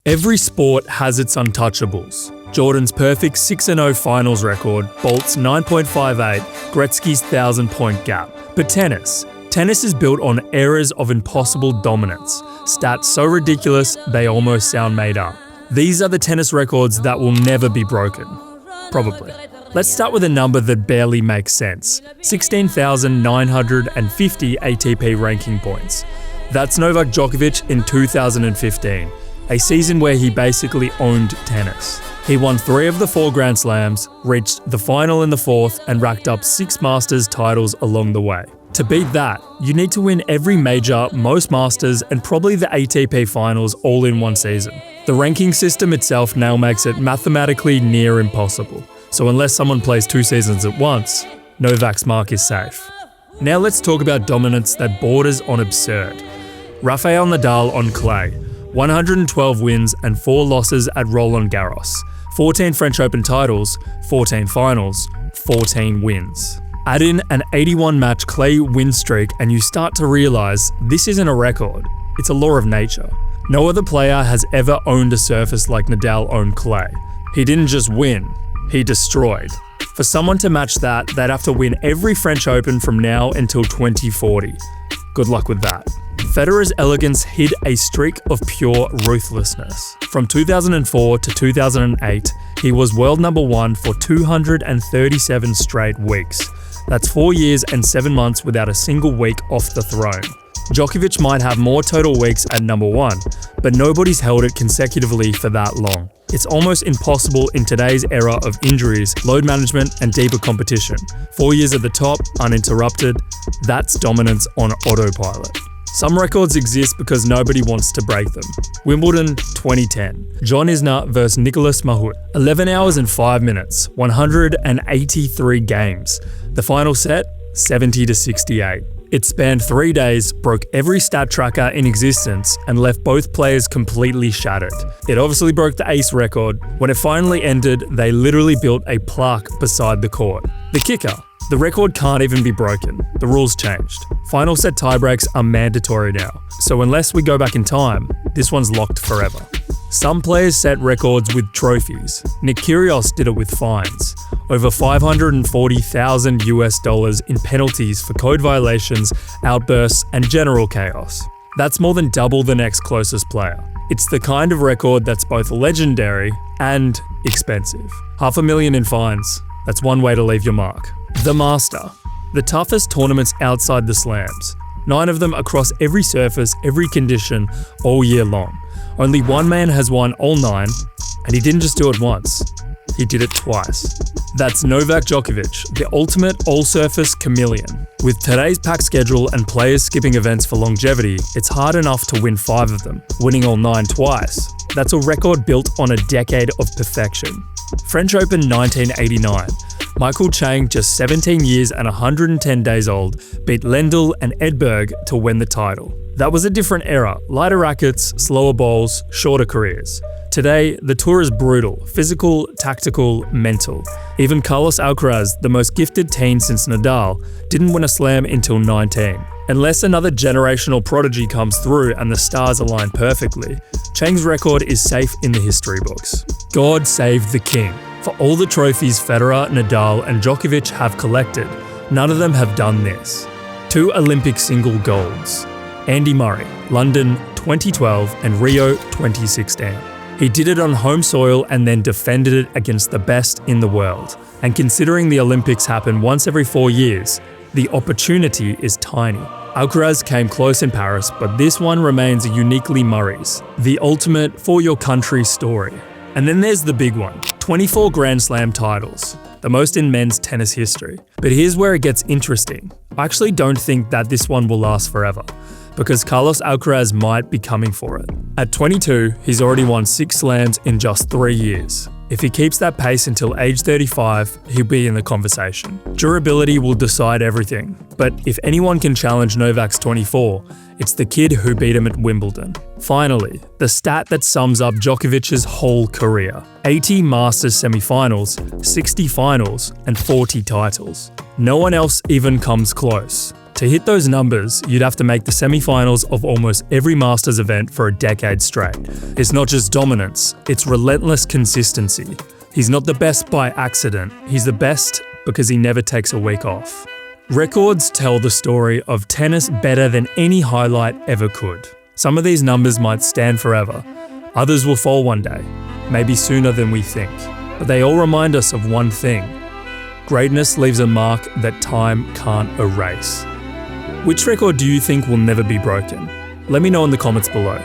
Every sport has its untouchables. Jordan's perfect 6-0 finals record, Bolt's 9.58, Gretzky's 1,000-point gap. But tennis is built on eras of impossible dominance. Stats so ridiculous, they almost sound made up. These are the tennis records that will never be broken. Probably. Let's start with a number that barely makes sense. 16,950 ATP ranking points. That's Novak Djokovic in 2015, a season where he basically owned tennis. He won 3 of the 4 Grand Slams, reached the final in the 4th, and racked up 6 Masters titles along the way. To beat that, you need to win every major, most Masters, and probably the ATP finals all in one season. The ranking system itself now makes it mathematically near impossible. So unless someone plays 2 seasons at once, Novak's mark is safe. Now let's talk about dominance that borders on absurd. Rafael Nadal on clay, 112 wins and 4 losses at Roland Garros, 14 French Open titles, 14 finals, 14 wins. Add in an 81-match clay win streak and you start to realise this isn't a record, it's a law of nature. No other player has ever owned a surface like Nadal owned clay. He didn't just win, he destroyed. For someone to match that, they'd have to win every French Open from now until 2040. Good luck with that. Federer's elegance hid a streak of pure ruthlessness. From 2004 to 2008, he was world number 1 for 237 straight weeks. That's 4 years and 7 months without a single week off the throne. Djokovic might have more total weeks at number 1, but nobody's held it consecutively for that long. It's almost impossible in today's era of injuries, load management, and deeper competition. 4 years at the top, uninterrupted, that's dominance on autopilot. Some records exist because nobody wants to break them. Wimbledon 2010. John Isner vs Nicolas Mahut. 11 hours and 5 minutes, 183 games. The final set, 70-68. It spanned 3 days, broke every stat tracker in existence, and left both players completely shattered. It obviously broke the ace record. When it finally ended, they literally built a plaque beside the court. The kicker. The record can't even be broken. The rules changed. Final set tiebreaks are mandatory now. So unless we go back in time, this one's locked forever. Some players set records with trophies. Nick Kyrgios did it with fines. Over $540,000 US in penalties for code violations, outbursts, and general chaos. That's more than double the next closest player. It's the kind of record that's both legendary and expensive. $500,000 in fines. That's one way to leave your mark. The Master. The toughest tournaments outside the slams. 9 of them across every surface, every condition, all year long. Only one man has won all 9, and he didn't just do it once. He did it twice. That's Novak Djokovic, the ultimate all-surface chameleon. With today's packed schedule and players skipping events for longevity, it's hard enough to win 5 of them. Winning all 9 twice. That's a record built on a decade of perfection. French Open 1989. Michael Chang, just 17 years and 110 days old, beat Lendl and Edberg to win the title. That was a different era, lighter rackets, slower bowls, shorter careers. Today, the tour is brutal, physical, tactical, mental. Even Carlos Alcaraz, the most gifted teen since Nadal, didn't win a slam until 19. Unless another generational prodigy comes through and the stars align perfectly, Chang's record is safe in the history books. God save the king. For all the trophies Federer, Nadal, and Djokovic have collected, none of them have done this. 2 Olympic single golds. Andy Murray, London 2012 and Rio 2016. He did it on home soil and then defended it against the best in the world. And considering the Olympics happen once every 4 years, the opportunity is tiny. Alcaraz came close in Paris, but this one remains uniquely Murray's. The ultimate for your country story. And then there's the big one, 24 Grand Slam titles, the most in men's tennis history. But here's where it gets interesting. I actually don't think that this one will last forever, because Carlos Alcaraz might be coming for it. At 22, he's already won 6 slams in just 3 years. If he keeps that pace until age 35, he'll be in the conversation. Durability will decide everything, but if anyone can challenge Novak's 24, it's the kid who beat him at Wimbledon. Finally, the stat that sums up Djokovic's whole career. 80 Masters semi-finals, 60 finals, and 40 titles. No one else even comes close. To hit those numbers, you'd have to make the semi-finals of almost every Masters event for a decade straight. It's not just dominance, it's relentless consistency. He's not the best by accident, he's the best because he never takes a week off. Records tell the story of tennis better than any highlight ever could. Some of these numbers might stand forever, others will fall one day, maybe sooner than we think. But they all remind us of one thing: greatness leaves a mark that time can't erase. Which record do you think will never be broken? Let me know in the comments below.